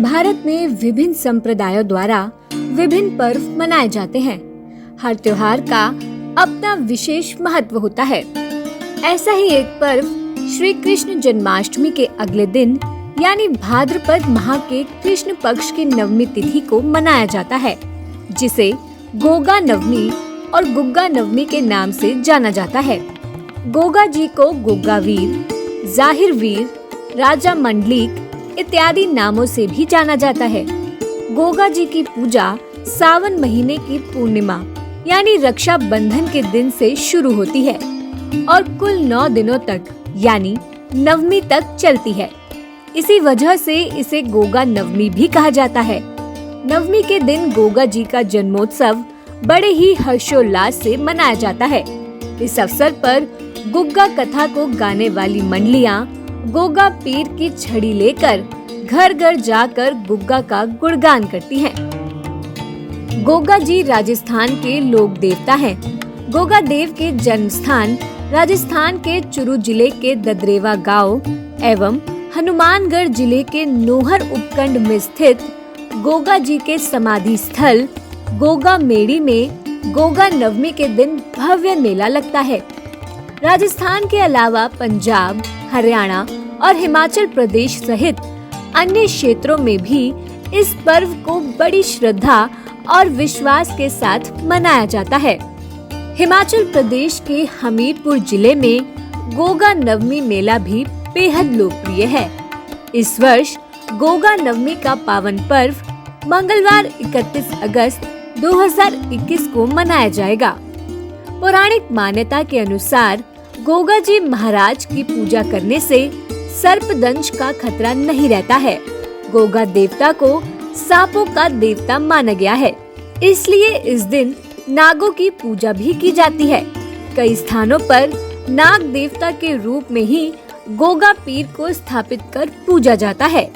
भारत में विभिन्न संप्रदायों द्वारा विभिन्न पर्व मनाए जाते हैं। हर त्योहार का अपना विशेष महत्व होता है। ऐसा ही एक पर्व श्री कृष्ण जन्माष्टमी के अगले दिन यानी भाद्रपद माह के कृष्ण पक्ष की नवमी तिथि को मनाया जाता है, जिसे गोगा नवमी और गुग्गा नवमी के नाम से जाना जाता है। गोगा जी को गोगा वीर, जाहिर वीर, राजा मंडलिक इत्यादि नामों से भी जाना जाता है। गोगा जी की पूजा सावन महीने की पूर्णिमा यानी रक्षा बंधन के दिन से शुरू होती है और कुल 9 दिनों तक यानी नवमी तक चलती है। इसी वजह से इसे गोगा नवमी भी कहा जाता है। नवमी के दिन गोगा जी का जन्मोत्सव बड़े ही हर्षोल्लास से मनाया जाता है। इस अवसर पर गुग्गा कथा को गाने वाली मंडलियां गोगा पीर की छड़ी लेकर घर घर जाकर गुग्गा का गुणगान करती हैं। गोगा जी राजस्थान के लोक देवता हैं। गोगा देव के जन्म स्थान राजस्थान के चुरू जिले के ददरेवा गांव एवं हनुमानगढ़ जिले के नोहर उपखंड में स्थित गोगा जी के समाधि स्थल गोगा मेड़ी में गोगा नवमी के दिन भव्य मेला लगता है। राजस्थान के अलावा पंजाब, हरियाणा और हिमाचल प्रदेश सहित अन्य क्षेत्रों में भी इस पर्व को बड़ी श्रद्धा और विश्वास के साथ मनाया जाता है। हिमाचल प्रदेश के हमीरपुर जिले में गोगा नवमी मेला भी बेहद लोकप्रिय है। इस वर्ष गोगा नवमी का पावन पर्व मंगलवार 31 अगस्त 2021 को मनाया जाएगा। पौराणिक मान्यता के अनुसार गोगा जी महाराज की पूजा करने से सर्पदंश का खतरा नहीं रहता है। गोगा देवता को सांपों का देवता माना गया है, इसलिए इस दिन नागों की पूजा भी की जाती है। कई स्थानों पर नाग देवता के रूप में ही गोगा पीर को स्थापित कर पूजा जाता है।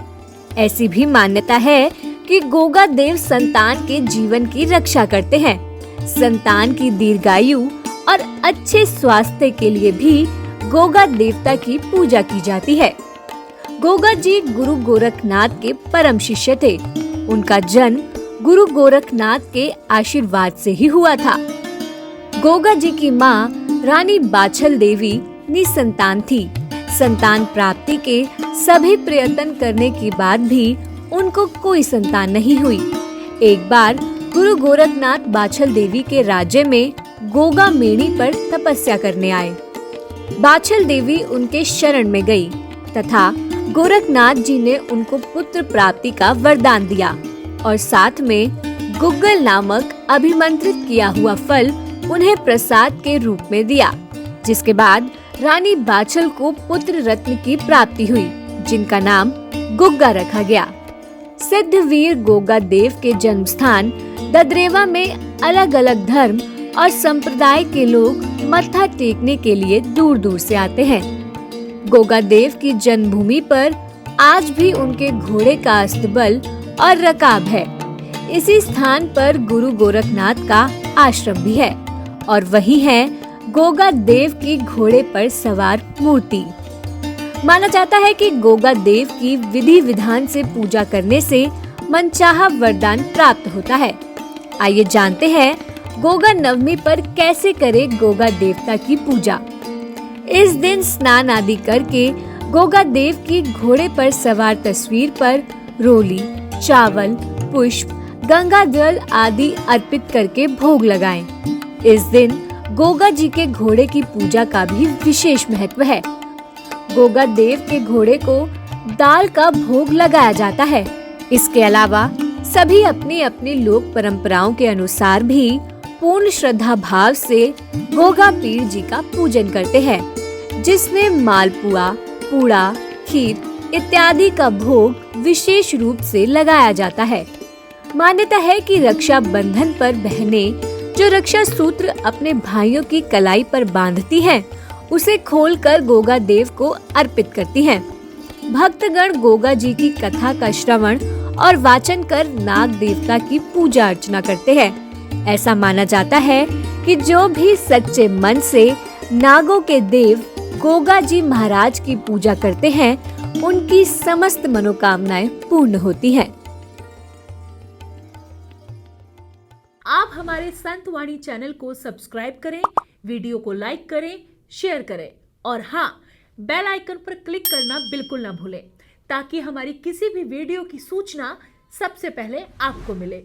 ऐसी भी मान्यता है कि गोगा देव संतान के जीवन की रक्षा करते हैं। संतान की दीर्घायु और अच्छे स्वास्थ्य के लिए भी गोगा देवता की पूजा की जाती है। गोगा जी गुरु गोरखनाथ के परम शिष्य थे। उनका जन्म गुरु गोरखनाथ के आशीर्वाद से ही हुआ था। गोगा जी की माँ रानी बाछल देवी निसंतान थी। संतान प्राप्ति के सभी प्रयत्न करने के बाद भी उनको कोई संतान नहीं हुई। एक बार गुरु गोरखनाथ बाछल देवी के राज्य में गोगा मेड़ी पर तपस्या करने आए। बाछल देवी उनके शरण में गई तथा गोरखनाथ जी ने उनको पुत्र प्राप्ति का वरदान दिया और साथ में गुग्गल नामक अभिमंत्रित किया हुआ फल उन्हें प्रसाद के रूप में दिया, जिसके बाद रानी बाछल को पुत्र रत्न की प्राप्ति हुई, जिनका नाम गुग्गा रखा गया। सिद्ध वीर गोगा देव के जन्म स्थान ददरेवा में अलग अलग धर्म और संप्रदाय के लोग मत्था टेकने के लिए दूर दूर से आते हैं। गोगा देव की जन्मभूमि पर आज भी उनके घोड़े का अस्तबल और रकाब है। इसी स्थान पर गुरु गोरखनाथ का आश्रम भी है और वही है गोगा देव की घोड़े पर सवार मूर्ति। माना जाता है कि गोगा देव की विधि विधान से पूजा करने से मनचाहा वरदान प्राप्त होता है। आइए जानते हैं गोगा नवमी पर कैसे करें गोगा देवता की पूजा। इस दिन स्नान आदि करके गोगा देव की घोड़े पर सवार तस्वीर पर रोली, चावल, पुष्प, गंगा जल आदि अर्पित करके भोग लगाएं। इस दिन गोगा जी के घोड़े की पूजा का भी विशेष महत्व है। गोगा देव के घोड़े को दाल का भोग लगाया जाता है। इसके अलावा सभी अपनी अपनी लोक परंपराओं के अनुसार भी पूर्ण श्रद्धा भाव से गोगा पीर जी का पूजन करते हैं, जिसमें मालपुआ, पूड़ा, खीर इत्यादि का भोग विशेष रूप से लगाया जाता है। मान्यता है कि रक्षा बंधन पर बहनें जो रक्षा सूत्र अपने भाइयों की कलाई पर बांधती हैं, उसे खोलकर गोगा देव को अर्पित करती हैं। भक्तगण गोगा जी की कथा का श्रवण और वाचन कर नाग देवता की पूजा अर्चना करते हैं। ऐसा माना जाता है कि जो भी सच्चे मन से नागों के देव गोगा जी महाराज की पूजा करते हैं, उनकी समस्त मनोकामनाएं पूर्ण होती हैं। हमारे संत वाणी चैनल को सब्सक्राइब करें, वीडियो को लाइक करें, शेयर करें और हाँ, बेल आइकन पर क्लिक करना बिल्कुल ना भूलें ताकि हमारी किसी भी वीडियो की सूचना सबसे पहले आपको मिले।